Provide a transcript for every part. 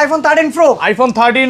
IPhone 13 pro. IPhone 13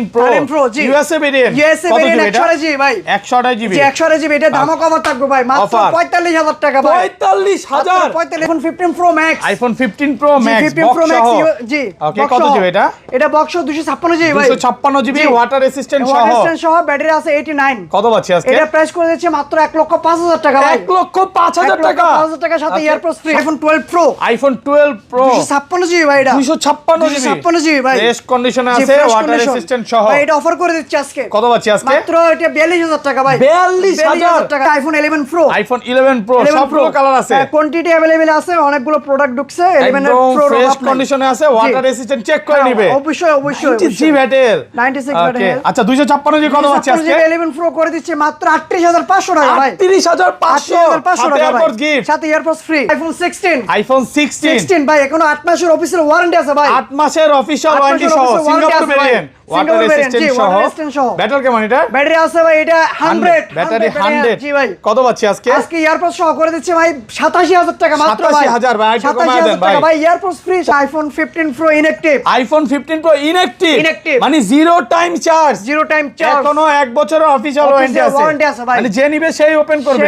pro জি USA variant. USA variant 128 GB ভাই। 128 GB. জি 128 GB. এটা ধামাকা অফার থাকবে ভাই মাত্র 45000 টাকা ভাই। 45000। IPhone 15 pro max. IPhone 15 pro max 15 pro max জি। ওকে কত জিবি এটা? এটা বক্স 256 জিবি ভাই। 256 জিবি ওয়াটার রেসিস্ট্যান্ট সহ। ওয়াটার রেসিস্ট্যান্ট সহ ব্যাটারি আছে 89। কত পাচ্ছি আজকে? এটা প্রাইস করে দিচ্ছে মাত্র 1,05,000 টাকা ভাই। 1,05,000 টাকা। 1,05,000 টাকা সাথে airports free. IPhone 12 pro. IPhone 12 pro 256 GB ভাই এটা। 256 জিবি ভাই। ফ্রেশ কন্ডিশনে আছে ওয়াটার রেসিস্ট্যান্ট সহ। ভাই এটা অফার করে দিচ্ছি আজকে। কত পাচ্ছি আজকে? মাত্র এটা 42000 টাকা ভাই। 42000 টাকা। IPhone 11 pro. আইফোন 11 প্রো সবগুলো কালার আছে। কোয়ান্টিটি अवेलेबल আছে, অনেকগুলো প্রোডাক্ট ঢুকছে। 11 প্রো ফ্রেশ কন্ডিশনে আছে, ওয়াটার রেসিস্ট্যান্ট চেক করে নিবে। অবশ্যই 96 ব্যাটেল। 96 ব্যাটেল। আচ্ছা 256 জি কত পাচ্ছি আজকে? 11 প্রো করে দিচ্ছে মাত্র 38500 টাকা ভাই। 38500 টাকা এয়ারপোর্ট গিফট। সাথে এয়ারপোর্টস ফ্রি। আইফোন 16 ভাই এখনো 8 মাসের অফিসিয়াল ওয়ারেন্টি আছে ভাই। 8 মাসের অফিশিয়াল ওয়ারেন্টি সহ সিঙ্গাপুর ভেরিয়েন্ট। ওয়াটার রেসিস্ট্যান্ট সহ। ব্যাটারি কেমন এটা? ব্যাটারি আছে ভাই এটা 100 ব্যাটারি 100 জি ভাই। কত পাচ্ছি আজকে? আজকে এয়ারপোর্টস সহ করে দিচ্ছে ভাই 87000 টাকা মাত্র ভাই। 87000 ভাই একটু কমায় দেন ভাই। ভাই airports free. IPhone 15 pro inactive. IPhone 15 pro inactive মানে জিরো টাইম চার্জ। এখনো 1 বছরের অফিশিয়াল ওয়ারেন্টি আছে ভাই। মানে যে নিবে সেই ওপেন করবে।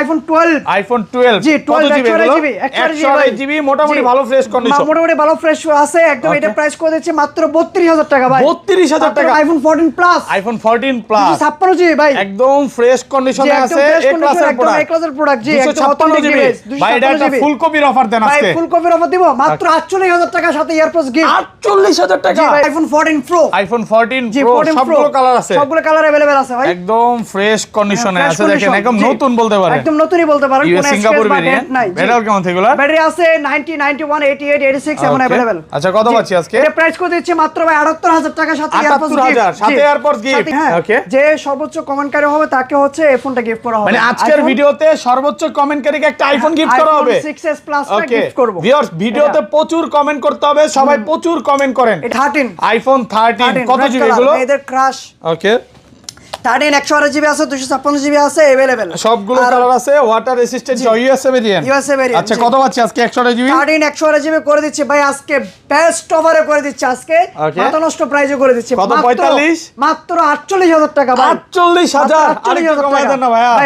আইফোন 12 জি 12 জিবি 128 জিবি মোটামুটি ভালো ফ্রেশ কন্ডিশন। মোটামুটি ভালো ফ্রেশ আছে একদম। এটা প্রাইস করে দিচ্ছে মাত্র 32000 টাকা ভাই। 32000 টাকা। IPhone 14 plus. IPhone 14 plus 56 GB ভাই। একদম ফ্রেশ কন্ডিশনে আছে। এ ক্লাসের প্রোডাক্ট জি 256 জিবি ভাই। এটা একটা ফুল কপির অফার দেন আজকে। ভাই ফুল কপির অফার দিব মাত্র 48000 টাকা সাথে এয়ারপোর্টস গিফট। 48000 টাকা। IPhone 14 pro. আইফোন 14 প্রো সবগুলো কালার আছে। সবগুলো কালার अवेलेबल আছে ভাই। একদম ফ্রেশ কন্ডিশনে আছে দেখেন। একদম নতুন বলতে পারেন। একদম নতুনই বলতে পারেন। কোন সিঙ্গাপুর ভেরিয়েন্ট নাই। ব্যাটারি কেমন থেগুলা? ব্যাটারি আছে 90 91 88 86 এমন अवेलेबल। আচ্ছা কত পাচ্ছি আজকে? এটা প্রাইস করে দিচ্ছি মাত্র ভাই 78000 টাকা সাথে এয়ারপোর্টস গিফট। 78000 সাথে এয়ারপোর্টস গিফট। ওকে যে সর্বোচ্চ কমেন্টকারী হবে তাকে হচ্ছে এই ফোনটা গিফট করা হবে। মানে আজকের ভিডিওতে সর্বোচ্চ কমেন্টকারীকে একটা আইফোন গিফট করা হবে। আইফোন 6s প্লাস টা গিফট করব। ভিউয়ার্স ভিডিওতে প্রচুর কমেন্ট করতে হবে, সবাই প্রচুর কমেন্ট করেন। 13 আইফোন 13 কত জিবি এগুলো? এদের ক্রাশ। ওকে 13 128 জিবি আছে, 256 জিবি আছে अवेलेबल। সবগুলো কালার আছে, ওয়াটার রেসিস্ট্যান্ট ইউএসএ ভেরিয়েন্ট। আচ্ছা কত পাচ্ছি আজকে? 128 জিবি 13 128 জিবি করে দিচ্ছি ভাই আজকে বেস্ট অফারে করে দিচ্ছি আজকে। মাত্র নষ্ট প্রাইসে করে দিচ্ছি কত? 45 মাত্র 48000 টাকা ভাই। 48000 আর একটু কমায় দেন না ভাই। আর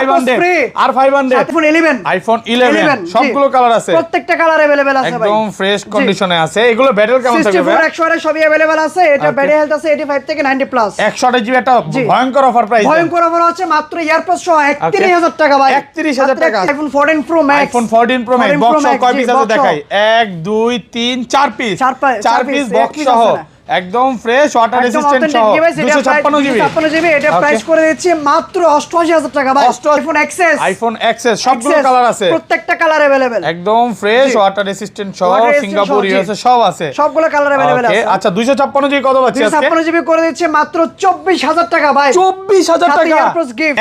500 আর 500 আইফোন 11 আইফোন 11 সবগুলো কালার আছে। প্রত্যেকটা কালার अवेलेबल আছে ভাই। একদম ফ্রেশ কন্ডিশনে আছে। এগুলো ব্যাটারি কেমন থাকবে ভাই? 64 128 সবই अवेलेबल আছে। এটা ব্যাটারি হেলথ আছে 85 থেকে 90 প্লাস। 128 জিবি একটা ভয়ঙ্কর অফার প্রাইস। ভয়ঙ্কর অফার আছে মাত্র এয়ারপোর্টস সহ 31000 টাকা ভাই। 31000 টাকা। IPhone 14 Pro max. IPhone 14 Pro max box সহ কয় পিস আছে দেখাই? 1 2 3 4 পিস। 4 পিস বক্স সহ একদম ফ্রেশ ওয়াটার রেসিস্ট্যান্ট সহ 256 জিবি। 256 জিবি এটা প্রাইস করে দিচ্ছি মাত্র 88000 টাকা ভাই। আইফোন এক্সএস সবগুলো কালার আছে। প্রত্যেকটা কালার अवेलेबल। একদম ফ্রেশ ওয়াটার রেসিস্ট্যান্ট সহ সিঙ্গাপুর ইউএসএ সব আছে। সবগুলো কালার अवेलेबल আছে। আচ্ছা 256 জিবি কত পাচ্ছি আজকে? 256 জিবি করে দিচ্ছে মাত্র 24000 টাকা ভাই। 24000 টাকা।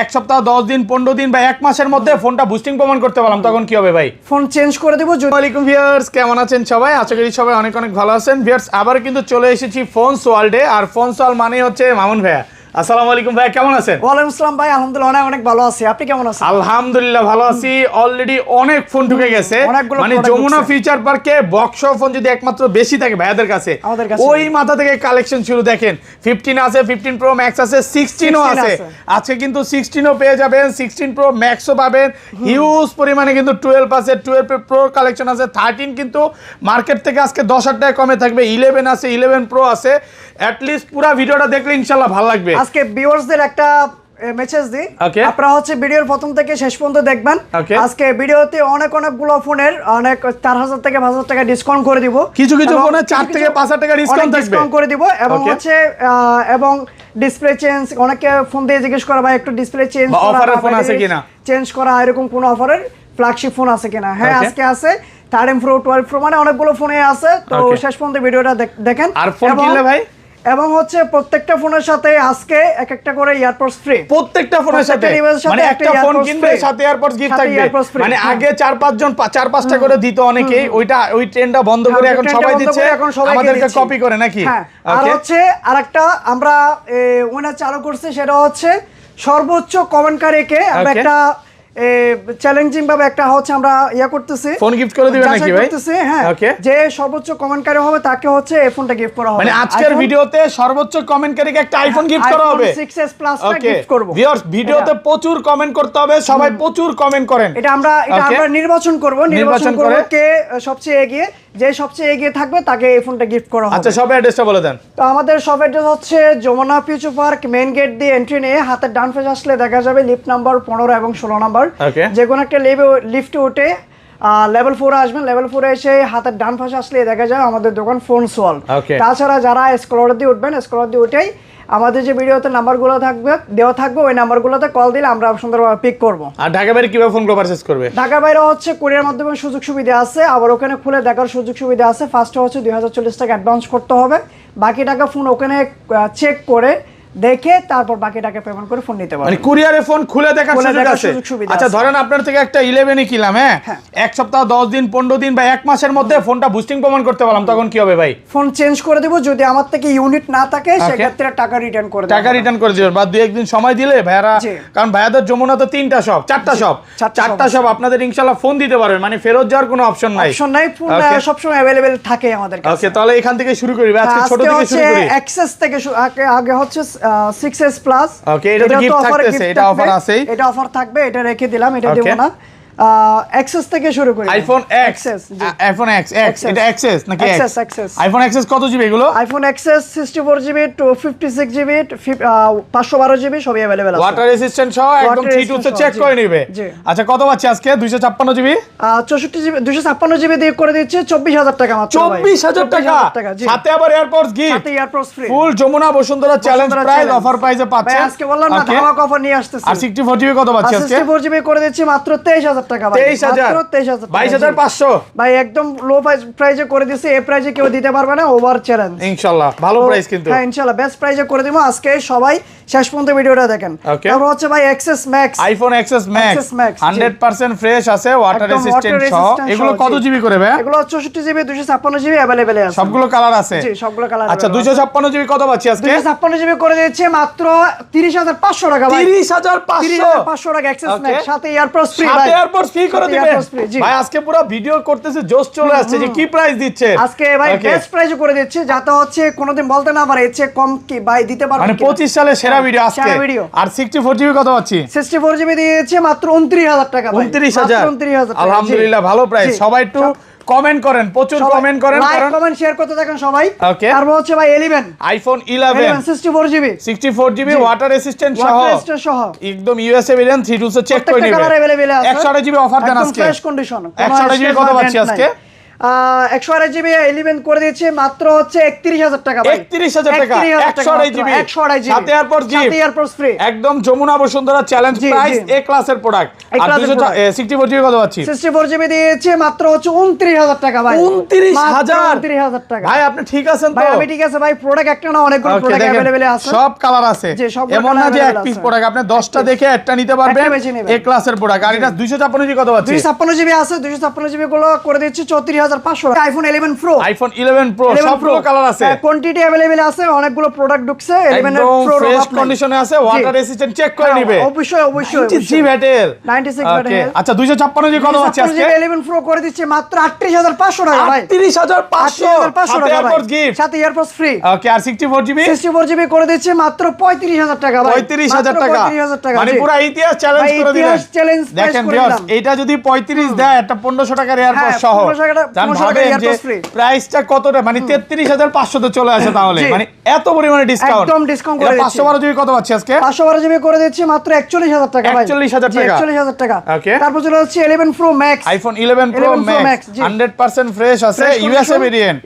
এক সপ্তাহ 10 দিন 15 দিন বা এক মাসের মধ্যে ফোনটা বুস্টিং প্রমাণ করতে পারলাম, তখন কি হবে ভাই? ফোন চেঞ্জ করে দেব। আসসালামু আলাইকুম ভিউয়ার্স, কেমন আছেন সবাই? আশা করি সবাই অনেক অনেক ভালো আছেন। ভিউয়ার্স আবার কিন্তু চলে এসেছি ফোনস ওয়ার্ল্ডে। আর ফোনস ওয়ার্ল্ড মানে হচ্ছে মামুন ভাইয়া। আসসালামু আলাইকুম ভাই, কেমন আছেন? ওয়ালাইকুম আসসালাম ভাই, আলহামদুলিল্লাহ অনেক অনেক ভালো আছি। আপনি কেমন আছেন? আলহামদুলিল্লাহ ভালো আছি। অলরেডি অনেক ফোন ঢুকে গেছে। মানে যমুনা ফিউচার পার্কে বক্স ফোন যদি একমাত্র বেশি থাকে ভাইয়াদের কাছে, ওই মাথা থেকে কালেকশন শুরু। দেখেন 15 আছে, 15 প্রো ম্যাক্স আছে, 16ও আছে। আজকে কিন্তু 16ও পেয়ে যাবেন, 16 প্রো ম্যাক্সও পাবেন। হিউজ পরিমাণে কিন্তু 12 আছে, 12 প্রো কালেকশন আছে। 13 কিন্তু মার্কেট থেকে আজকে 10,000 টাকা কমে থাকবে। 11 আছে, 11 প্রো আছে। অ্যাটলিস্ট পুরো ভিডিওটা দেখলে ইনশাআল্লাহ ভালো লাগবে। আজকে ভিউয়ার্সদের একটা মেসেজ দিই, আপনারা হচ্ছে ভিডিওর প্রথম থেকে শেষ পর্যন্ত দেখবেন। আজকে ভিডিওতে অনেকগুলো ফোনের অনেক 4000 থেকে 5000 টাকা ডিসকাউন্ট করে দিব। কিছু ফোনে 4 থেকে 5000 টাকা ডিসকাউন্ট থাকবে, ডিসকাউন্ট করে দিব। এবং হচ্ছে এবং ডিসপ্লে চেঞ্জ, অনেকে ফোন দিয়ে জিজ্ঞেস করে ভাই একটু ডিসপ্লে চেঞ্জ করা, অফারের ফোন আছে কিনা, চেঞ্জ করা এরকম কোন অফারের ফ্ল্যাগশিপ ফোন আছে কিনা? হ্যাঁ আজকে আছে। 13 প্রো 12 প্রো মানে অনেকগুলো ফোনে আছে। তো শেষ পর্যন্ত ভিডিওটা দেখেন। আর ফোন কিনলে ভাই এবং হচ্ছে প্রত্যেকটা ফোনের সাথে আজকে এক একটা করে এয়ারপডস ফ্রি। প্রত্যেকটা ফোনের সাথে মানে একটা ফোন কিনবে সাথে এয়ারপডস গিফট থাকবে। মানে আগে 4-5 জন 4-5টা করে দিত অনেকেই, ওই ট্রেন্ডটা বন্ধ করে এখন সবাই দিচ্ছে, আমাদেরকে কপি করে নাকি? আর হচ্ছে আরেকটা আমরা উইনার চালু করছি, সেটা হচ্ছে সর্বোচ্চ কমেন্টকারীকে আমরা একটা চ্যালেঞ্জিং ভাবে একটা হচ্ছে আমরা ইয়া করতেছি, ফোন গিফট করে দিবেন নাকি ভাই? হ্যাঁ, যে সর্বোচ্চ কমেন্টকারী হবে তাকে হচ্ছে এই ফোনটা গিফট করা হবে। মানে আজকের ভিডিওতে সর্বোচ্চ কমেন্টকারীকে একটা আইফোন গিফট করা হবে। iPhone 6s Plus টা গিফট করব। ভিউয়ার্স, ভিডিওতে প্রচুর কমেন্ট করতে হবে, সবাই প্রচুর কমেন্ট করেন। এটা আমরা নির্বাচন করব, নির্বাচন করব কে সবচেয়ে এগিয়ে, যে সবচেয়ে এগিয়ে থাকবে তাকে এই ফোনটা গিফট করা হবে। আচ্ছা, শপ অ্যাড্রেসটা বলে দেন। তো আমাদের শপ অ্যাড্রেস হচ্ছে Jamuna future park, main gate দিয়ে এন্ট্রি নিয়ে হাতের ডান পাশে আসলে দেখা যাবে লিফট নাম্বার 15 এবং 16 নাম্বার। যে কোনো একটা লিফটে উঠে লেভেল 4 আসবেন, লেভেল 4 এসে হাতের ডান পাশে আসলে দেখা যায় আমাদের দোকান ফোন সোয়াল। তাছাড়া যারা স্ক্রলার দিয়ে উঠবেন, স্ক্রলার দিয়ে উঠেই আমাদের যে ভিডিওতে নাম্বারগুলো দেওয়া থাকবে ওই নাম্বারগুলোতে কল দিলে আমরা সুন্দরভাবে পিক করব। আর ঢাকা বাইরে কিভাবে ফোনগুলো পারচেজ করবে? ঢাকা বাইরে হচ্ছে কুরিয়ার মাধ্যমে সুযোগ সুবিধা আছে, আবার ওখানে খুলে দেখার সুযোগ সুবিধা আছে। ফার্স্টে হচ্ছে 2040 টাকা অ্যাডভান্স করতে হবে, বাকি টাকা ফোন ওখানে চেক করে দেখে তারপর বাকি টাকা পেমেন্ট করে ফোন নিতে পারবেন। মানে কুরিয়ারে ফোন খুলে দেখার সুযোগ আছে। আচ্ছা, ধরেন আপনার থেকে একটা 11 কিনলাম, হ্যাঁ, এক সপ্তাহ 10 দিন 15 দিন বা এক মাসের মধ্যে ফোনটা বুস্টিং প্রমাণ করতে পারলাম, তখন কি হবে ভাই? ফোন চেঞ্জ করে দেব, যদি আমার থেকে ইউনিট না থাকে সেক্ষেত্রে টাকা রিটার্ন করে দেব। টাকা রিটার্ন করে দিবেন বা 2-1 দিন সময় দিলে ভাইরা, কারণ ভাইয়াদের যমুনাতে 3টা শপ, 4টা শপ আপনাদের ইনশাআল্লাহ ফোন দিতে পারবেন, মানে ফেরত যাওয়ার কোনো অপশন নাই। ফোন সব সময় अवेलेबल থাকে আমাদের কাছে। ওকে, তাহলে এখান থেকে শুরু করি, আজকে ছোট থেকে শুরু করি। এক্সেস থেকে আগে হচ্ছে 6s Plus। ওকে, এটা তো গিফট থাকতেছে, এটা অফার আছেই, এটা অফার থাকবে, এটা রেখে দিলাম, এটা দেব না। এক্সেস থেকে শুরু করি। আইফোন এক্স, আইফোন এক্স, এটা এক্সেস নাকি এক্সেস? আইফোন এক্সেস কত জিবি এগুলো? IPhone XS 64 GB, 256 GB, 512 GB সবই अवेलेबल আছে। ওয়াটার রেজিস্ট্যান্ট সহ একদম 3 2 চেক করে নেবে। আচ্ছা, কত পাচ্ছি আজকে? 256 জিবি, 64 জিবি, 256 জিবি দিয়ে করে দিচ্ছে 24000 টাকা মাত্র। 24000 টাকা, সাথে আবার এয়ারপডস গিফট, সাথে এয়ারপডস ফ্রি, ফুল Jamuna Bashundhara challenge price offer প্রাইসে পাচ্ছেন। আজকে বললাম না ধামাকা অফার নিয়ে আসতেছি। আর 64 জিবি কত পাচ্ছি আজকে? 64 জিবি করে দিচ্ছি মাত্র 23000 টাকা ভাই। 22500 ভাই, একদম লো প্রাইসে করে দিছি, এই প্রাইসে কেউ দিতে পারবে না, ওভার চ্যালেঞ্জ। ইনশাআল্লাহ ভালো প্রাইস কিন্তু। হ্যাঁ, ইনশাআল্লাহ বেস্ট প্রাইসে করে দিব। আজকে সবাই শেষ পর্যন্ত ভিডিওটা দেখেন। তারপর হচ্ছে ভাই XS max, iPhone XS max 100% fresh আছে, ওয়াটার রেজিস্ট্যান্ট সহ। এগুলো কত জিবি করে ভাই? এগুলো 64 জিবি, 256 জিবি अवेलेबल আছে, সবগুলো কালার আছে। জি, সবগুলো কালার। আচ্ছা, 256 জিবি কত পাচ্ছি আজকে? 256 জিবি করে দিয়েছে মাত্র 30500 টাকা ভাই। 30500 টাকা এক্সএস ম্যাক্স, সাথে এয়ারপডস ফ্রি ভাই। সাথে এয়ারপডস ফ্রি করে দিবেন ভাই। আজকে পুরো ভিডিও করতেছে, জোশ চলে আসছে যে কি প্রাইস দিচ্ছে আজকে ভাই। বেস্ট প্রাইসে করে দিচ্ছে, যাতে হচ্ছে কোনোদিন বলতে না পারে এর কম কি ভাই দিতে পারবে, মানে 25 সালে সেরা ভিডিও আজকে। আর 64 জিবি কত পাচ্ছি? 64 জিবি দিয়েছে মাত্র 29000 টাকা ভাই। 29000, আলহামদুলিল্লাহ ভালো প্রাইস। সবাই একটু কমেন্ট করেন, প্রচুর কমেন্ট করেন, লাইক কমেন্ট শেয়ার করতে থাকেন সবাই। ওকে, তারপর হচ্ছে ভাই 11, iPhone 11 64 GB, 64 GB water resistant সহ, একদম ইউএসএ ভেরিয়েন্ট 32 চেক করে নেবেন। 128 জিবি অফার দেন আজকে, ফ্রেশ কন্ডিশন। 128 জিবি কত পাচ্ছি আজকে? 128 জিবি 11 করে দিয়েছে মাত্র হচ্ছে 31000 টাকা ভাই। 31000 টাকা 128 জিবি, সাথে এয়ারপডস ফ্রি, একদম যমুনা বসুন্ধরা চ্যালেঞ্জ প্রাইস, এ ক্লাসের প্রোডাক্ট। আর 64 জিবি কত পাচ্ছি? 64 জিবি দিয়েছে মাত্র হচ্ছে 29000 টাকা ভাই। 29000 টাকা ভাই, আপনি ঠিক আছেন তো? ভাই আমি ঠিক আছে ভাই, প্রোডাক্ট একটা না অনেকগুলো প্রোডাক্ট अवेलेबल আছে, সব কালার আছে, এমন না যে এক পিস প্রোডাক্ট, আপনি 10টা দেখে একটা নিতে পারবেন, এ ক্লাসের প্রোডাক্ট। আর এটা 256 জিবি কত পাচ্ছি? 256 জিবি আছে, 256 জিবি গুলো করে দিচ্ছি 34500। আইফোন 11 প্রো, আইফোন 11 প্রো সবগুলো কালার আছে, কোয়ান্টিটি अवेलेबल আছে, অনেকগুলো প্রোডাক্ট ঢুকছে। 11 প্রো ফ্রেশ কন্ডিশনে আছে, ওয়াটার রেজিস্ট্যান্ট চেক করে নেবে অবশ্যই। 96 ব্যাটের, 96 ব্যাটের। আচ্ছা, 256 জিবি কত পাচ্ছি আজকে? 11 প্রো করে দিচ্ছে মাত্র 38500 টাকা ভাই। 38500 টাকা ভাই, সাথে এয়ারপডস ফ্রি। ওকে, আর 64 জিবি? 64 জিবি করে দিচ্ছে মাত্র 35000 টাকা ভাই। 35000 টাকা, মানে পুরো ইতিহাস চ্যালেঞ্জ করে দিলেন। দেখেন ভিউয়ার্স, এটা যদি 35 দেয়, একটা 1500 টাকার এয়ারপড সহ, জান ভাবেন যে প্রাইসটা কতটা, মানে 33500 তে চলে আসে তাহলে, মানে এত পরিমাণে ডিসকাউন্ট, একদম ডিসকাউন্ট করে দিচ্ছি। 512 জিবি কত পাচ্ছি আজকে? 512 জিবি করে দিচ্ছি মাত্র 41000 টাকা ভাই। 41000 টাকা, 41000 টাকা। ওকে, তারপর চলে হচ্ছে 11 pro max, iPhone 11 pro max 100% fresh আছে, ইউএসএ ভেরিয়েন্ট,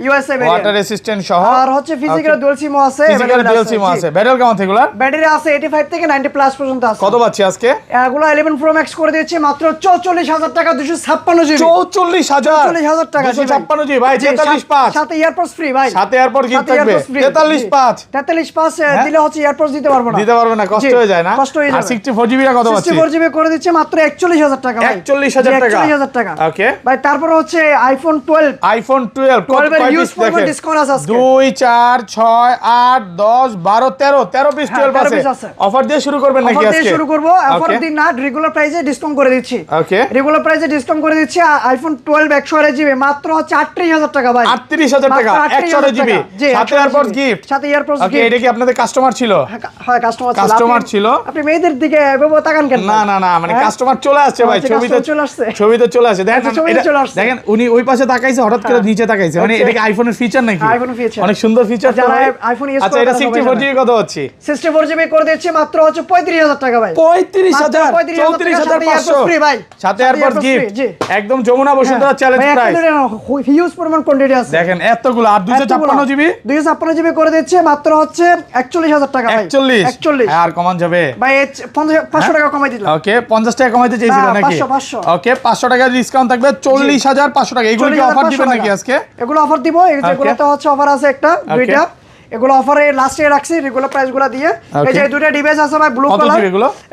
ওয়াটার রেজিস্ট্যান্ট সহ। আর হচ্ছে ফিজিক্যাল ডুয়াল সিম আছে, ফিজিক্যাল ডুয়াল সিম আছে। ব্যাটারি কেমন এগুলা? ব্যাটারি আছে 85 থেকে 90 প্লাস পর্যন্ত আছে। কত পাচ্ছি আজকে? এগুলো 11 প্রো ম্যাক্স করে দিচ্ছি মাত্র 44000 টাকা, 256 জিবি। 44000 টাকা টাকা 256 জি ভাই 43.5 সাথে এয়ারপডস ফ্রি ভাই সাথে এয়ারপড গিফট থাকবে 43.5 43.5 দিলে হচ্ছে এয়ারপডস দিতে পারবো না কষ্ট হয়ে যায় না কষ্ট হয়ে আর যাবে 64 জিবি কত পাচ্ছি 64 জিবি করে দিচ্ছে মাত্র 41000 টাকা ভাই 41000 টাকা ওকে ভাই তারপর হচ্ছে আইফোন 12 কত এর ইউজ ফরম্যাট ডিসকাউন্ট আছে আজকে 2 4 6 8 10 12 13 পিস 12 আছে অফার দিয়ে শুরু করবেন নাকি আজকে অফার দিয়ে শুরু করব অফার দিন না রেগুলার প্রাইসে ডিসকাউন্ট করে দিচ্ছি ওকে রেগুলার প্রাইসে ডিসকাউন্ট করে দিচ্ছি আইফোন 12 128 জিবি মাত্র হচ্ছে 38000 টাকা ভাই 38000 টাকা 128 জিবি সাথে এয়ারপডস গিফট ওকে এটা কি আপনাদের কাস্টমার ছিল হ্যাঁ কাস্টমার ছিল আপনি মেয়েদের দিকে এভাবে তাকান কেন না মানে কাস্টমার চলে আসছে ভাই ছবিতে চলে আসছে দেখেন উনি ওই পাশে তাকাইছে হঠাৎ করে নিচে তাকাইছে মানে এটা কি আইফোনের ফিচার নাকি আইফোনের ফিচার অনেক সুন্দর ফিচার যারা আইফোন ইউজ করে আচ্ছা এটা 64 জিবি কত হচ্ছে 64 জিবি করে দিচ্ছি মাত্র হচ্ছে 35000 টাকা ভাই 35000 34500 ফ্রি ভাই সাথে এয়ারপডস গিফট একদম Jamuna Bashundhara challenge price huge পরিমাণ কোয়ান্টিটি আছে দেখেন এতগুলো আর 256 জিবি 256 জিবি করে দিচ্ছে মাত্র হচ্ছে 41000 টাকা ভাই 41 আর কমান যাবে ভাই 500 টাকা কমাই দিলাম ওকে 50 টাকা কমাইতে চাইছিল নাকি 500 ওকে 500 টাকা ডিসকাউন্ট থাকবে 40500 টাকা এগুলো কি অফার দিবেন নাকি আজকে এগুলো অফার দিব এগুলোতে হচ্ছে অফার আছে একটা দুইটা এগুলো অফারে লাস্টে রাখছি রেগুলার প্রাইসগুলো দিয়ে এই যে দুটো ডিভাইস আছে ভাই ব্লু কালার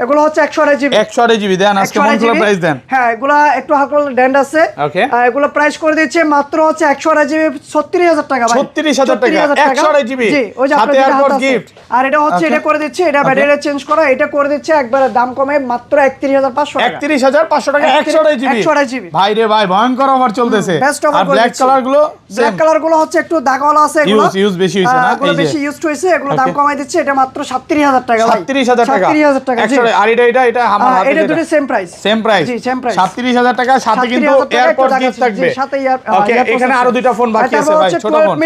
এগুলো হচ্ছে 128 জিবি 128 জিবি দেন আজকে কোনগুলো প্রাইস দেন হ্যাঁ এগুলো একটু হালকা ড্যান্ড আছে ওকে এগুলো প্রাইস করে দিচ্ছে মাত্র হচ্ছে 128 জিবি 36000 টাকা ভাই 36000 টাকা 128 জিবি জি ওই যে সাথে এয়ারপড গিফট আর এটা হচ্ছে এটা করে দিচ্ছে এটা ব্যাটারি চেঞ্জ করা এটা করে দিচ্ছে একবারে দাম কমে মাত্র 31500 টাকা 31500 টাকা 128 জিবি ভাই রে ভাই ভয়ঙ্কর অফার চলতেছে আর ব্ল্যাক কালার গুলো হচ্ছে একটু দাগওয়ালা আছে এগুলো ইউজ বেশি হইছে না এই যে বেশি ইউজড হইছে এগুলো দাম কমাই দিচ্ছে এটা মাত্র 37000 টাকা ভাই 37000 টাকা 37000 টাকা আর এটা আমার হাতে এটা দুটো সেম প্রাইস জি সেম প্রাইস 37000 টাকা সাথে কিন্তু এয়ারপড গিফট থাকবে সাথে ওকে এখানে আরো দুটো ফোন বাকি আছে ভাই ছোট phone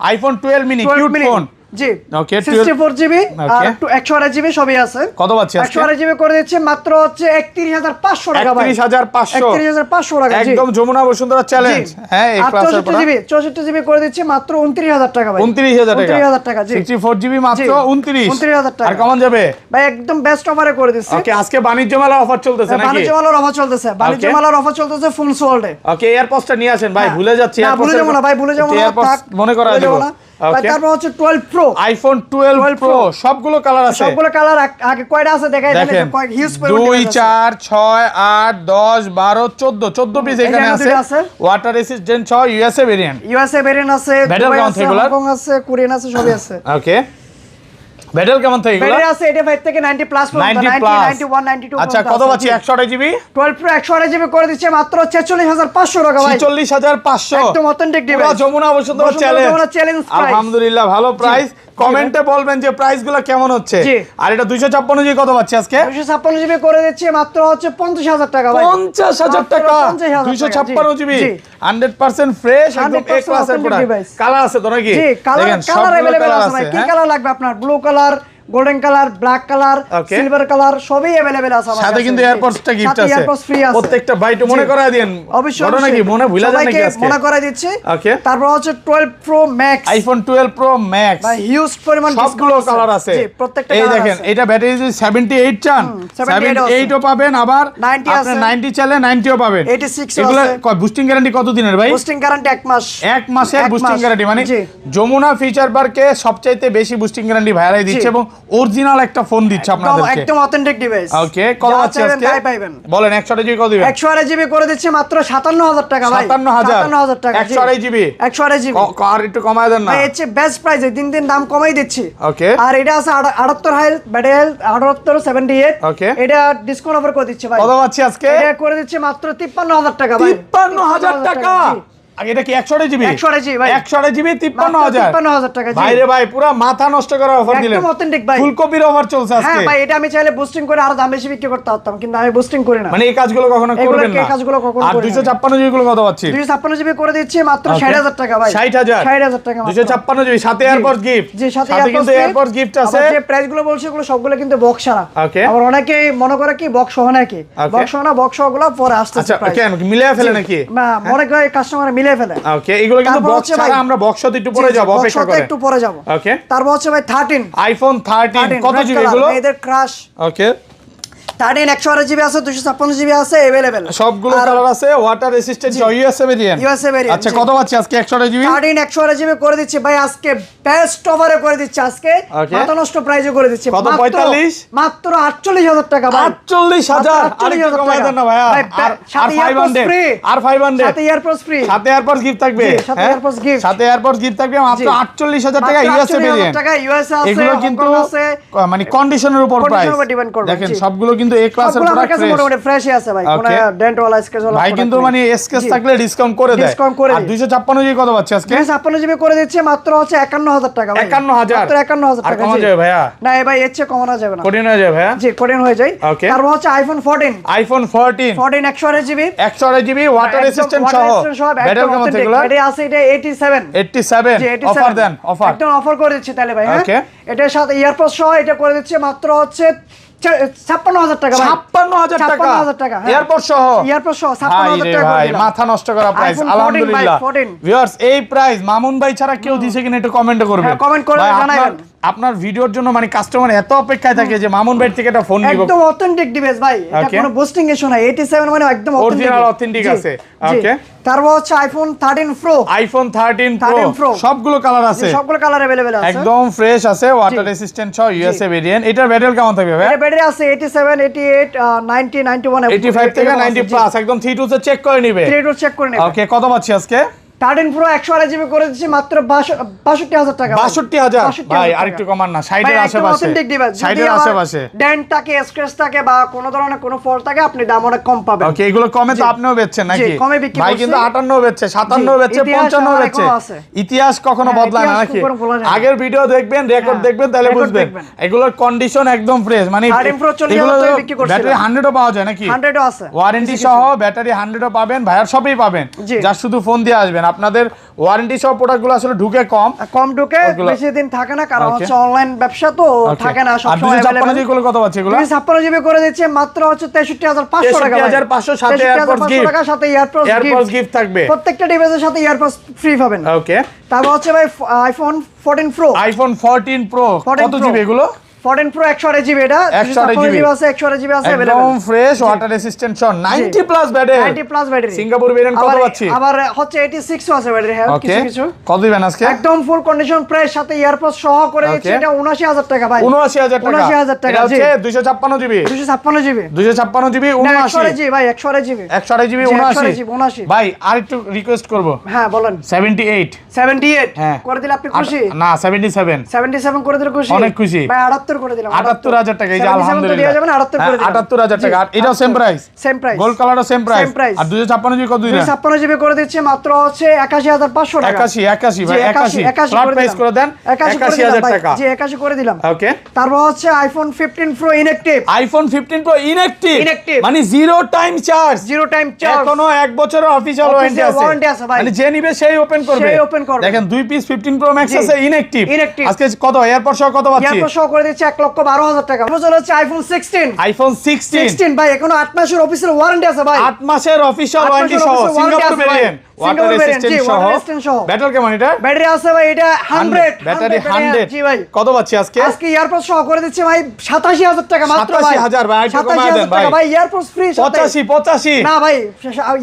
iPhone 12 mini cute phone জি ওকে 64 জিবি আর 128 জিবি সবই আছে কত পাচ্ছি আজকে 128 জিবি করে দিচ্ছে মাত্র হচ্ছে 31500 টাকা ভাই 31500 টাকা একদম যমুনা বসুন্ধরা চ্যালেঞ্জ হ্যাঁ এই ক্লাসের পর 64 জিবি করে দিচ্ছে মাত্র 29000 টাকা ভাই 29000 টাকা জি 64 জিবি মাত্র 29000 টাকা আর কেমন যাবে ভাই একদম বেস্ট অফারে করে দিচ্ছি ওকে আজকে বাণিজ্য মেলার অফার চলতেছে নাকি বাণিজ্য মেলার অফার চলতেছে ফুল সোল্ডে ওকে এয়ারপডসটা নিয়ে আসেন ভাই ভুলে যাচ্ছি ভুলে যাবো না ভাই ভুলে যাবো না মনে করা দেব তারপর হচ্ছে 12 প্রো আইফোন 12 প্রো সবগুলো কালার আছে সবগুলো কালার আগে কয়টা আছে দেখাই দিলে কয়েক হিউজ 2 4 6 8 10 12 14 পিস এখানে আছে ওয়াটার রেসিস্ট্যান্ট সহ ইউএসএ ভেরিয়েন্ট আছে দুবাই আছে হংকং আছে কোরিয়ান আছে সবই আছে ওকে ব্যাটেল কেমন থাকে এগুলো ব্যাটারি আছে 85 থেকে 90 প্লাস 90 91 92 আচ্ছা কত পাচ্ছি 128 জিবি 12 প্রো 128 জিবি করে দিচ্ছে মাত্র 44500 টাকা ভাই 44500 একদম authentic device Jamuna Bashundhara challenge আলহামদুলিল্লাহ ভালো প্রাইস কমেন্টে বলবেন যে প্রাইসগুলো কেমন হচ্ছে আর এটা 256 জিবি কত পাচ্ছি আজকে 256 জিবি করে দিচ্ছি মাত্র হচ্ছে 50000 টাকা ভাই 50000 টাকা 256 জিবি 100% ফ্রেশ একদম এ ক্লাসের প্রোডাক্ট কালার আছে তো নাকি জি কালার अवेलेबल আছে ভাই কি কালার লাগবে আপনার blue colour golden colour black colour silver colour সবই अवेलेबल আছে আমাদের সাথে কিন্তু এয়ারপডসটা গিফট আছে এয়ারপডস ফ্রি আছে প্রত্যেকটা বাইট মনে করায় দেন অবশ্যই বড় নাকি মনে ভুলা যায় নাকি আজকে মনে করায় দিচ্ছি ওকে তারপর হচ্ছে 12 pro max iPhone 12 pro max ভাই হিউজ পরিমাণ সবগুলো কালার আছে জি প্রত্যেকটা এই দেখেন এটা ব্যাটারি যদি 78 চান 78 ও পাবেন আবার আপনি 90 চাইলে 90 ও পাবেন 86 এগুলো বুস্টিং গ্যারান্টি কত দিনের ভাই বুস্টিং গ্যারান্টি 1 মাস 1 মাসের বুস্টিং গ্যারান্টি মানে যমুনা ফিচার পার্কে সবচাইতে বেশি বুস্টিং গ্যারান্টি ভাইরাই দিচ্ছে এবং অরিজিনাল একটা ফোন দিচ্ছে আপনাদেরকে একদম অথেন্টিক ডিভাইস ওকে কত আছে আজকে বলেন 128 জিবি কত দিবেন 128 জিবি করে দিচ্ছে মাত্র 57000 টাকা ভাই 57000 টাকা 128 জিবি 128 জিবি আর একটু কমায় দেন না ভাই এর বেস্ট প্রাইসে দিন দিন দাম কমাই দিচ্ছি ওকে আর এটা আছে 78 হাইল ব্যাটেল 78 78 ওকে এটা ডিসকাউন্ট অফার করে দিচ্ছে ভাই কত পাচ্ছি আজকে এটা করে দিচ্ছে মাত্র 53000 টাকা ভাই 53000 টাকা আগে এটা কি 128 জিবি 128 জিবি ভাই 128 জিবি 53000 টাকা ভাই রে ভাই পুরো মাথা নষ্ট করা অফার দিলেন একদম অথেন্টিক ভাই ফুলকপির অফার চলছে আজকে হ্যাঁ ভাই এটা আমি চাইলে বুস্টিং করে আরো দাম বেশি বিক্রি করতে পারতাম কিন্তু আমি বুস্টিং করি না মানে এই কাজগুলো কখনো করবেন না এই কাজগুলো কখনো আর 256 জিবি গুলো কত পাচ্ছি 256 জিবি করে দিচ্ছি মাত্র 60000 টাকা ভাই 60000 টাকা 256 জিবি সাথে এয়ারপডস গিফট জি সাথে কিন্তু এয়ারপডস গিফট আছে যে প্রাইস গুলো বলছি এগুলো সবগুলো কিন্তু বক্স ছাড়া ওকে আবার অনেকে মনে করে কি বক্স সহ নাকি বক্স সহ না বক্স সহগুলো পরে আসছে প্রাইস আচ্ছা কেন মিলিয়ে ফেলে নাকি না মনে করে কাস্টমার মিলিয়ে ফেলে ওকে এগুলো কিন্তু বক্স ছাড়া আমরা বক্স হতে একটু পরে যাব অপেক্ষা করেন একটু পরে যাব ওকে তারপর হচ্ছে ভাই 13 আইফোন 13 কত জিবি এগুলো এদের ক্রাশ ওকে 13 128 জিবি আছে, 256 জিবি আছে अवेलेबल, সবগুলো কালার আছে, ওয়াটার রেসিস্ট্যান্ট ইউএসএ ভেরিয়েন্ট। আচ্ছা কত পাচ্ছি আজকে 128 জিবি? 13 128 জিবি করে দিচ্ছি ভাই আজকে বেস্ট অফারে করে দিচ্ছি, আজকে মাথা নষ্ট প্রাইসে করে দিচ্ছি কত? 45 মাত্র 48000 টাকা ভাই। 48000 আর একটু কমায় দেন না ভাইয়া। আর 500 আর 500 সাথে এয়ারপোর্টস ফ্রি, সাথে এয়ারপোর্টস গিফট থাকবে, সাথে এয়ারপোর্টস গিফট, সাথে এয়ারপোর্টস গিফট থাকবে মাত্র 48000 টাকা ইউএসএ ভেরিয়েন্ট। টাকা ইউএসএ আছে, এগুলো কিন্তু মানে কন্ডিশনের উপর প্রাইস দেখেন, সবগুলো কিন্তু এ ক্লাসের প্রোডাক্ট, ফ্রেশ মোটামুটি ফ্রেশই আছে ভাই, কোনো ডেন্ট ওয়ালা স্কেচ ওয়ালা ভাই কিন্তু মানে স্কেচ থাকলে ডিসকাউন্ট করে দেয়। আর 256 জিবি কত পাচ্ছি আজকে? 256 জিবি করে দিচ্ছে মাত্র হচ্ছে 51000 টাকা ভাই। 51000 মাত্র 51000 টাকা। কমা যাবে ভাইয়া? না ভাই এর চেয়ে কমানো যাবে না, কঠিন হয়ে যাবে ভাইয়া। জি কঠিন হয়ে যায়। তারপর হচ্ছে iPhone 14 14 128 GB 128 GB water resistant সহ ব্যাটারি কেমন থাকলো? এটা আছে, এটা 87 অফার দেন, অফার একদম অফার করে দিচ্ছি তাহলে ভাই। হ্যাঁ এটার সাথে ইয়ারপোর্টস সহ এটা করে দিচ্ছে মাত্র হচ্ছে 56000 টাকা ভাই। 56000 টাকা এয়ারপোর্ট সহ, 56000 টাকা ভাই মাথা নষ্ট করা প্রাইস। আলহামদুলিল্লাহ ভিউয়ার্স, এই প্রাইস মামুন ভাই ছাড়া কেউ দিছে কিনা একটু কমেন্টে করবেন। হ্যাঁ কমেন্ট করে জানাবেন। আপনার ভিডিওর জন্য মানে কাস্টমার এত অপেক্ষায় থাকে যে মামুন ভাই থেকে একটা ফোন নিব, একদম অথেন্টিক ডিভাইস ভাই, এটা কোনো বুস্টিং ইস্যু না, 87 মানে একদম অথেন্টিক আছে। ওকে তারপর হচ্ছে আইফোন 13 প্রো সবগুলো কালার আছে, সবগুলো কালার अवेलेबल আছে, একদম ফ্রেশ আছে, ওয়াটার রেসিস্ট্যান্ট সহ ইউএসএ ভেরিয়েন্ট। এটার ব্যাটারি কেমন থাকবে ভাই? এটা ব্যাটারি আছে 87 88 90 91 85 থেকে 90 প্লাস, একদম 3 2 চেক করে নিবে, 3 2 চেক করে নেবে। ওকে কত পাচ্ছি আজকে? 13 প্রো 128 জিবি করে দিচ্ছি মাত্র 62000 টাকা। 62000 ভাই আরেকটু কমান না, 60 এর আশেপাশে, অথেন্টিক ডিভাইস, 60 এর আশেপাশে। ডেন্ট থাকে, স্ক্র্যাচ থাকে বা কোনো ধরনের কোনো ফল্ট থাকে, আপনি দাম অনেক কম পাবেন। ওকে এগুলো কমে তো আপনিও বেচছেন নাকি? জি কমে বিক্রি ভাই করছি, কিন্তু 58 বেচছে, 57 বেচছে, 55 বেচছে। ইতিহাস কখনো বদলায় না নাকি? আগের ভিডিও দেখবেন, রেকর্ড দেখবেন, তাহলে বুঝবেন এগুলোর কন্ডিশন একদম ফ্রেশ। মানে 13 প্রো 40000 বিক্রি করছি, ব্যাটারি 100 ও পাওয়া যায় নাকি? 100 ও আছে, ওয়ারেন্টি সহ ব্যাটারি 100 ও পাবেন, ভাইয়ার সবই পাবেন, যা শুধু ফোন দিয়ে আসবেন। আপনাদের ওয়ারেন্টি সহ প্রোডাক্টগুলো আসলে ঢুকে কম ঢুকে, বেশি দিন থাকে না, কারণ হচ্ছে অনলাইন ব্যবসা তো থাকে না সব সময় अवेलेबल। জিবি কত পাচ্ছে এগুলো? 56 জিবি করে দিচ্ছে মাত্র হচ্ছে 63500 টাকা, 63500 সাথে এয়ারপোর্টস গিফট, সাথে এয়ারপোর্টস গিফট থাকবে, প্রত্যেকটা ডিভাইসের সাথে এয়ারপোর্টস ফ্রি পাবেন। ওকে তারপর হচ্ছে ভাই আইফোন 14 প্রো কত জিবি এগুলো? 14 প্রো 128 জিবি, এটা 128 জিবি আছে, 128 জিবি আছে अवेलेबल, একদম ফ্রেশ ওয়াটার রেসিস্ট্যান্ট সহ 90 plus battery, 90 plus battery. Singapore variant কত পাচ্ছি? আবার হচ্ছে 86 ও আছে ব্যাটারি। হ্যাঁ কিছু কত দিবেন আজকে? একদম ফুল কন্ডিশন প্রাইস, সাথে এয়ারপোর্টস সহ করে দিচ্ছে এটা 79000 টাকা ভাই। 79000 টাকা, 79000 টাকা। এটা হচ্ছে 256 জিবি 256 জিবি 128 জিবি ভাই, 128 জিবি 128 ভাই। আর একটু রিকোয়েস্ট করব, হ্যাঁ বলেন। 78 হ্যাঁ করে দিলে আপনি খুশি? না 77 করে দিলে খুশি, অনেক খুশি ভাই। 78 করে দিলাম, 78000 টাকা, এই যে আলহামদুলিল্লাহ 78000 টাকা। আর এটাও সেম প্রাইস, গোল্ড কালারও সেম প্রাইস। আর 256 জিবি কত দিলেন? 256 জিবি করে দিচ্ছে মাত্র হচ্ছে 81500 টাকা। 81 ভাই, 81 ফ্ল্যাট প্রাইস করে দেন, 81000 টাকা। জি 81 করে দিলাম। ওকে তারপর হচ্ছে আইফোন 15 প্রো ইনঅ্যাকটিভ, ইনঅ্যাকটিভ মানে জিরো টাইম চার্জ, এখনো 1 বছরের অফিশিয়াল ওয়ারেন্টি আছে ভাই, মানে যে নিবে সেই ওপেন করবে। দেখেন 2 পিস 15 প্রো ম্যাক্স আছে ইনঅ্যাকটিভ। আজকে কত এয়ারপোর্ট সহ কত পাচ্ছি? এয়ারপোর্ট সহ করে দিচ্ছে 1,12,000 টাকা। চলে হচ্ছে আইফোন 16 ভাই, এখনো 8 মাসের অফিশিয়াল ওয়ারেন্টি আছে ভাই, 8 মাসের অফিশিয়াল ওয়ারেন্টি সহ, সিঙ্গাপুর ভেরিয়েন্ট, ওয়াটার রেসিস্ট্যান্ট সহ। ব্যাটারি কেমন এটা? ব্যাটারি আছে ভাই এটা 100 ব্যাটারি 100। জি ভাই কত পাচ্ছি আজকে? আজকে এয়ারপোর্ট সহ করে দিচ্ছে ভাই 87000 টাকা মাত্র ভাই। 87000 ভাই, একটু কমায় দেন ভাই। ভাই এয়ারপোর্ট ফ্রি 85 না ভাই,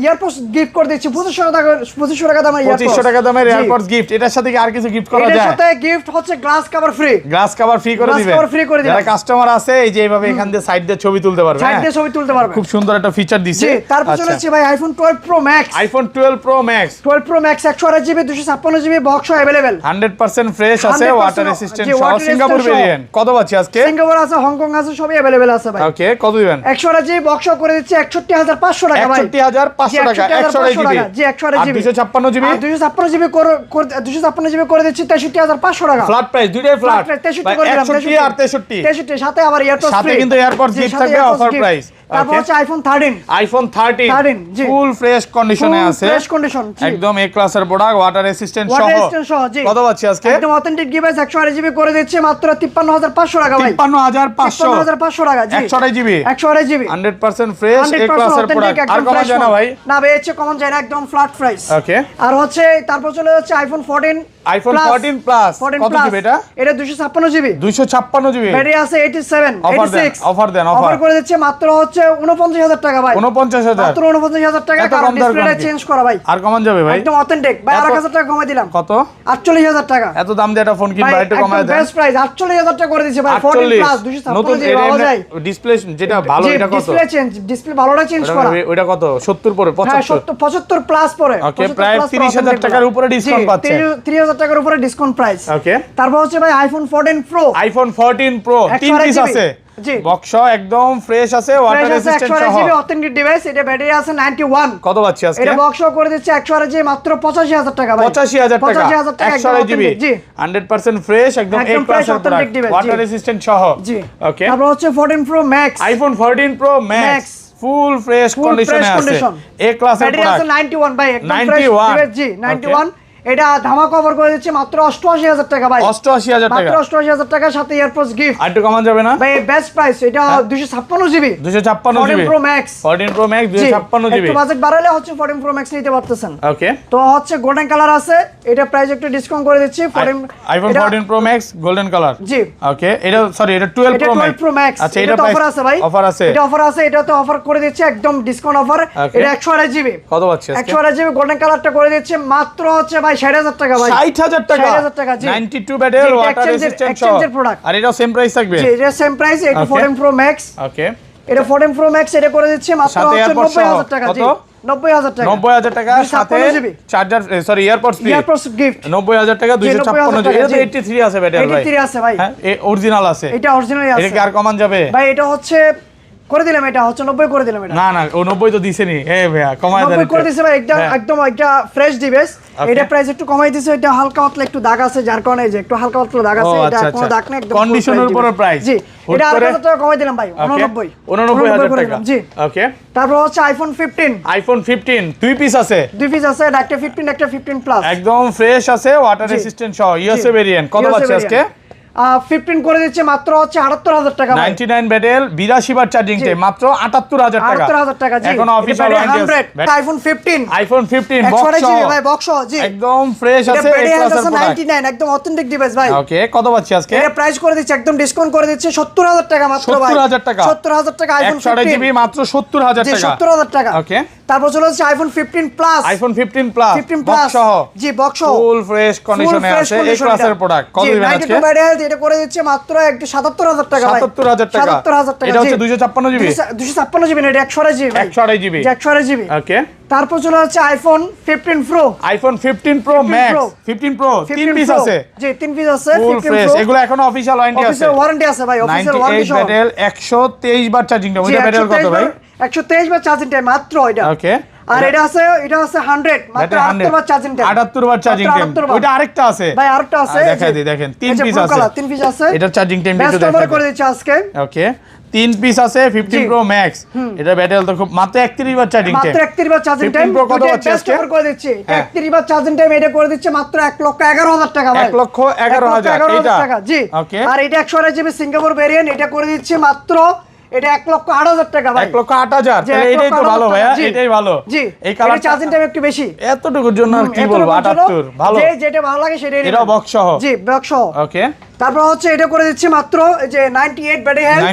এয়ারপোর্ট গিফট করে দিচ্ছি 2500 টাকা দামের এয়ারপোর্ট, 2500 টাকা দামের এয়ারপোর্ট গিফট। এটার সাথে কি আর কিছু গিফট করা যায়? এটার সাথে গিফট হচ্ছে গ্লাস কভার ফ্রি, করে দিবেন। যারা কাস্টমার আছে এই যে এইভাবে এখান দিয়ে সাইড দিয়ে ছবি তুলতে পারবে, সাইড দিয়ে ছবি তুলতে পারবে, খুব সুন্দর একটা ফিচার দিয়েছে। জি তারপর চলে যাচ্ছে ভাই iPhone 12 pro max, 12 pro max 128 GB 256 GB box available, 100% fresh আছে, ওয়াটার রেসিস্ট্যান্ট সহ, সিঙ্গাপুর ভেরিয়েন্ট। কত পাচ্ছি আজকে? সিঙ্গাপুর আছে, হংকং আছে, সবই अवेलेबल আছে ভাই। ওকে কত দিবেন? 128 জিবি বক্স করে দিচ্ছে 61500 টাকা ভাই, 61500 টাকা 128 জিবি। জি 128 জিবি 256 জিবি 256 জিবি 256 জিবি করে দিচ্ছে 63500 টাকা। ফ্ল্যাট প্রাইস, দুইটাই ফ্ল্যাট 63 করে দিলাম, 61 আর 63 সাথে আবার এয়ারপোর্ট সাথে কিন্তু এয়ারপোর্ট গিফট থাকবে, অফার প্রাইস। তারপর হচ্ছে আইফোন 13 জি ফুল ফ্রেশ কন্ডিশনে আছে, ফ্রেশ কন্ডিশন একদম এ ক্লাসের প্রোডাক্ট, ওয়াটার রেসিস্ট্যান্ট সহ। জি কত পাচ্ছি আজকে? একদম অথেন্টিক ডিভাইস 128 জিবি করে দিচ্ছে মাত্র 53500 টাকা ভাই, 55500 টাকা। জি 128 জিবি 100% ফ্রেশ এ ক্লাসের প্রোডাক্ট। আর কমন যায় না ভাই? না ভাই, এর চেয়ে কমন যায় না, একদম ফ্ল্যাট প্রাইস। ওকে আর হচ্ছে তারপর চলে যাচ্ছে আইফোন আইফোন 14 প্লাস কত জিবি এটা? এটা 256 জিবি। 256 জিবি। ব্যাটারি আছে 87 86। অফার দেন, অফার করে দিচ্ছে মাত্র হচ্ছে 49000 টাকা ভাই। 49000 মাত্র 49000 টাকা। কারণ ডিসপ্লেটা চেঞ্জ করা ভাই। আর কমান যাবে ভাই? একদম অথেন্টিক ভাই। 8000 টাকা কমাই দিলাম। কত? 48000 টাকা। এত দাম দিয়ে একটা ফোন কিনবা, একটু কমায় দেন। বেস্ট প্রাইস 48000 টাকা করে দিয়েছে ভাই। 14 প্লাস 256 জিবি পাওয়া যায়। ডিসপ্লে যেটা ভালো এটা কত? ডিসপ্লে চেঞ্জ, ডিসপ্লে ভালোটা চেঞ্জ করা। ওইটা কত? 70 পরে 75 প্লাস পরে। ওকে, প্রায় 30000 টাকার উপরে ডিসকাউন্ট পাচ্ছে। 3000 টাকার উপরে ডিসকাউন্ট প্রাইস। ওকে, তারপর হচ্ছে ভাই iPhone 14 pro. IPhone 14 pro 3 piece আছে। জি, বক্স একদম ফ্রেশ আছে, ওয়াটার রেজিস্ট্যান্ট সহ। 128 জিবি অথেন্টিক ডিভাইস। এটা ব্যাটারি আছে 91। কত পাচ্ছি আজকে? এটা বক্স করে দিচ্ছে 128 জিবি মাত্র 85000 টাকা ভাই। 85000 টাকা। 85000 টাকা 128 জিবি। জি, 100% ফ্রেশ, একদম A class product, water resistant সহ। জি, ওকে। তারপর হচ্ছে 14 Pro max. IPhone 14 Pro max full fresh কন্ডিশনে আছে, A ক্লাসের ব্যাটারি আছে প্রোডাক্ট। 91 ভাই, একদম ফ্রেশ। জি, 91। এটা ধামাকা অফার করে দিচ্ছে মাত্র 88000 টাকা ভাই। 88000 টাকা। মাত্র 88000 টাকা, সাথে এয়ারপোর্টস গিফট। আর একটু কমান যাবে না ভাই? Best price. এটা 256 GB. 256 GB 14 Pro max. 14 Pro max 256 GB. একটু বাজেট বাড়ালে হচ্ছে 14 প্রো ম্যাক্স নিতে পারতেছেন। ওকে, তো হচ্ছে গোল্ডেন কালার আছে, এটা প্রাইস একটু ডিসকাউন্ট করে দিচ্ছি। IPhone 14 Pro Max golden colour. জি, ওকে। এটা সরি, এটা 12 প্রো ম্যাক্স। আচ্ছা, এটা অফার আছে ভাই। অফার আছে। এটা অফার আছে, এটাতে অফার করে দিচ্ছে একদম ডিসকাউন্ট অফার। এটা 128 জিবি। কত পাচ্ছি আজকে? 128 জিবি গোল্ডেন কালারটা করে দিচ্ছে মাত্র হচ্ছে ভাই 60000 টাকা ভাই। 60000 টাকা। 60000 টাকা। জি, 92 ব্যাটারি, ওয়াটার রেজিস্ট্যান্ট সহ। আর এটাও সেম প্রাইস থাকবে? জি, এটা সেম প্রাইস। এটা 14 প্রো ম্যাক্স। ওকে, এটা 14 প্রো ম্যাক্স। এটা করে দিচ্ছে মাত্র 90000 টাকা। জি, 90000 টাকা। 90000 টাকা সাথে charger, sorry AirPods free. AirPods gift. 90000 টাকা 256 জিবি। এটা 83 আছে ব্যাটারি ভাই। 83 আছে ভাই। হ্যাঁ, এই অরিজিনাল আছে। এটা অরিজিনালই আছে। এটা কি আর কমান যাবে ভাই? এটা হচ্ছে করে দিলাম, এটা হচ্ছে 90 করে দিলাম। এটা না না, ও 90 তো দিছেনি। এ ভাইয়া কমায় দেন। 90 করে দিছে ভাই। একদম একটা ফ্রেশ ডিভাইস। এটা প্রাইস একটু কমাই দিছে। এটা হালকা পাতলা একটু দাগ আছে, যার কারণে এই যে একটু হালকা পাতলা দাগ আছে। এটা কোনো দাগ নেই, একদম কন্ডিশনের উপরে প্রাইস। জি, এটা 8000 টাকা কমাই দিলাম ভাই। 89000 টাকা। ওকে, তারপর হচ্ছে আইফোন 15। আইফোন 15 দুই পিস আছে। দুই পিস আছে, একটা 15 একটা 15 প্লাস। একদম ফ্রেশ আছে, ওয়াটার রেজিস্ট্যান্ট সহ, ইউএসএ ভেরিয়েন্ট। কত পাচ্ছি আজকে? 15 করে দিচ্ছে মাত্র হচ্ছে 78000 টাকা ভাই। 99 ব্যাটারি, 82 বার চার্জিং টাইম, মাত্র 78000 টাকা। 78000 টাকা। জি, এখন অফিশিয়াল ওয়ারেন্টি আছে। আইফোন 15। আইফোন 15 128 বক্স জিবি ভাই, বক্স। জি, একদম ফ্রেশ আছে, এটা A ক্লাসের প্রোডাক্ট। 99, একদম অথেন্টিক ডিভাইস ভাই। ওকে, কত পাচ্ছি আজকে? এটা প্রাইস করে দিচ্ছে একদম ডিসকাউন্ট করে দিচ্ছে 70000 টাকা মাত্র ভাই। 70000 টাকা। 70000 টাকা আইফোন 128 জিবি মাত্র 70000 জি, টাকা। 70000 টাকা। ওকে, তারপর চলে আসছে iPhone 15 plus. IPhone 15 plus 15 plus সহ। জি, বক্স ফুল ফ্রেশ কন্ডিশনে আছে, A ক্লাসের প্রোডাক্ট। কত দিবেন আজকে? 92 ব্যাটারি। এটা করে দিচ্ছে মাত্র 77000 টাকা ভাই। 77000 টাকা। 77000 টাকা। এটা হচ্ছে 256 জিবি। 256 জিবি না, এটা 128 জিবি। 128 জিবি। 128 জিবি। ওকে, তারপর চলে আসছে iPhone 15 pro. IPhone 15 pro max. 15 pro 3 piece আছে। জি, 3 পিস আছে। Full fresh. এগুলো এখনো অফিশিয়াল ওয়ারেন্টি আছে। অফিশিয়াল ওয়ারেন্টি আছে ভাই, অফিশিয়াল ওয়ারেন্টি 98 ব্যাটারি, 123 বার চার্জিং টাইম। ওইটা ব্যাটারি কত ভাই? 123 বার চার্জিং টাইম মাত্র এটা। ওকে, আর এটা আছে 100 মাত্র 78 বার চার্জিং টাইম। 78 বার চার্জিং টাইম। ওইটা আরেকটা আছে ভাই, আরেকটা আছে। দেখাই দিই, দেখেন 3 পিস আছে। 3 পিস আছে। এটার চার্জিং টাইম একটু বেস্ট দেখেন। করে দিচ্ছি আজকে। ওকে, 3 পিস আছে 15 প্রো ম্যাক্স। এটা ব্যাটারি তো খুব মাত্র 31 বার চার্জিং টাইম। মাত্র 31 বার চার্জিং টাইম। 15 প্রো কত আছে আজকে? বেস্ট করে দিচ্ছি। 31 বার চার্জিং টাইম। এটা করে দিচ্ছে মাত্র 1,11,000 টাকা ভাই। 1,11,000 এটা। টাকা। জি, ওকে, আর এটা 128 জিবি সিঙ্গাপুর ভেরিয়েন্ট। এটা করে দিচ্ছে মাত্র এটা 1,08,000 টাকা ভাই। 1,08,000। তাহলে এটাই তো ভালো ভাইয়া, এটাই ভালো। জি, এই কালার চার্জিং টাইম একটু বেশি। এতটুকুর জন্য আর কি বলবো, 78 ভালো। যেটা ভালো লাগে সেটাই এটা বক্স সহ। জি, বক্স সহ। ওকে, তারপর হচ্ছে এটা করে দিচ্ছি মাত্র যে 98 ব্যাটারি হেলথ।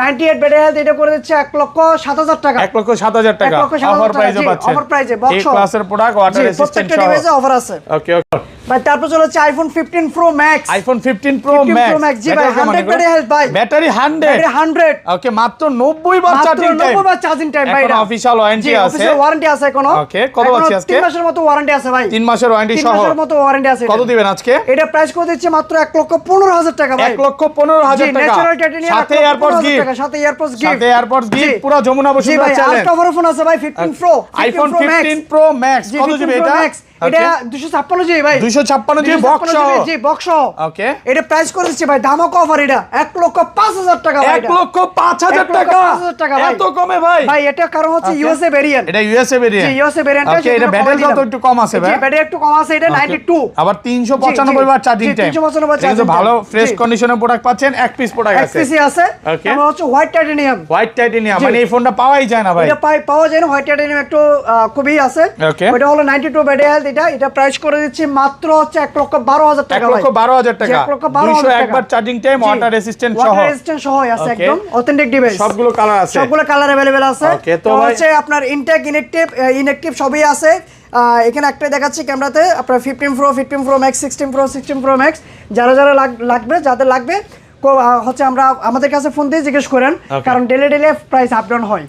98 battery health. এটা করে দিচ্ছে 1,07,000 টাকা। 1,07,000 টাকা। অফার প্রাইসে পাচ্ছেন। অফার প্রাইসে বক্স এই ক্লাসের প্রোডাক্ট, ওয়াটার রেজিস্ট্যান্ট প্রত্যেকটা সহ। ডিভাইসে অফার আছে। ওকে, ওকে ভাই। তারপর চলে হচ্ছে iPhone 15 pro max. IPhone 15 pro max. জি ভাই, 100 ব্যাটারি হেলথ ভাই। ব্যাটারি 100। ওকে, মাত্র 90 বার চার্জিং টাইম। 90 বার চার্জিং টাইম ভাই। এটা অফিশিয়াল ওয়ারেন্টি আছে। অফিশিয়াল ওয়ারেন্টি আছে এখনো। ওকে, কত আছে আজকে? 3 মাসের মতো ওয়ারেন্টি আছে ভাই। 3 মাসের ওয়ারেন্টি সহ। 3 মাসের মতো ওয়ারেন্টি আছে। কত দিবেন আজকে? এটা প্রাইস করে দিচ্ছে মাত্র 1,15,000 টাকা ভাই। 1,15,000 টাকা। Natural titanium. সাথে এয়ারপডস গিফট। সাথে এয়ারপডস গিফট। সাথে এয়ারপডস গিফট। পুরো যমুনা বসুন্ধরা চ্যালেঞ্জ। জি ভাই, আরেকটা ফোন আছে ভাই 15 প্রো। IPhone 15 pro max. কত জিবি এটা? এটা 256 জিবি ভাই। 256 জিবি বক্স সহ। জি, বক্স। ওকে, এটা প্রাইস করে দিচ্ছি ভাই ধামাকা অফার। এটা 1,05,000 টাকা ভাই। 1,05,000 টাকা। 1,05,000 টাকা ভাই। এত কমে ভাই? ভাই এটা কারণ হচ্ছে ইউএসএ ভেরিয়েন্ট। এটা ইউএসএ ভেরিয়েন্ট। জি, ইউএসএ ভেরিয়েন্ট। ওকে, এটা ব্যাটারি কত একটু কম আছে ভাই? জি, ব্যাটারি একটু কম আছে। এটা 92। আবার 395 বার চার্জিং টাইম। 395 বার চার্জিং। ভালো ফ্রেশ কন্ডিশনের প্রোডাক্ট পাচ্ছেন। এক পিস প্রোডাক্ট আছে। এক পিসি আছে। ওকে, তারপর হচ্ছে হোয়াইট টাইটানিয়াম। White titanium. মানে এই ফোনটা পাওয়াই যায় না ভাই। এটা পাওয়া যায় না। হোয়াইট টাইটানিয়াম একটু খুবই আছে। ওকে, ওটা হলো 92 ব্যাটারি হেলথ। এটা প্রাইস করে দিচ্ছি মাত্র হচ্ছে 1,12,000 টাকা। 1,12,000 টাকা, 201 বার চার্জিং টাইম, ওয়াটার রেজিস্ট্যান্ট সহ, ওয়াটার রেজিস্ট্যান্ট সহ আছে, একদম অথেন্টিক ডিভাইস। সবগুলো কালার আছে, সবগুলো কালার अवेलेबल আছে। তো হচ্ছে আপনার ইনটেক, ইনঅ্যাক্টিভ সবই আছে। এখানে একটাই দেখাচ্ছি ক্যামেরাতে, আপনার 15 pro, 15 pro max, 16 pro, 16 pro max, যারা লাগবে, যাদের লাগবে হচ্ছে আমরা আমাদের কাছে ফোন দিয়ে জিজ্ঞেস করেন, কারণ ডেলি প্রাইস আপ ডাউন হয়।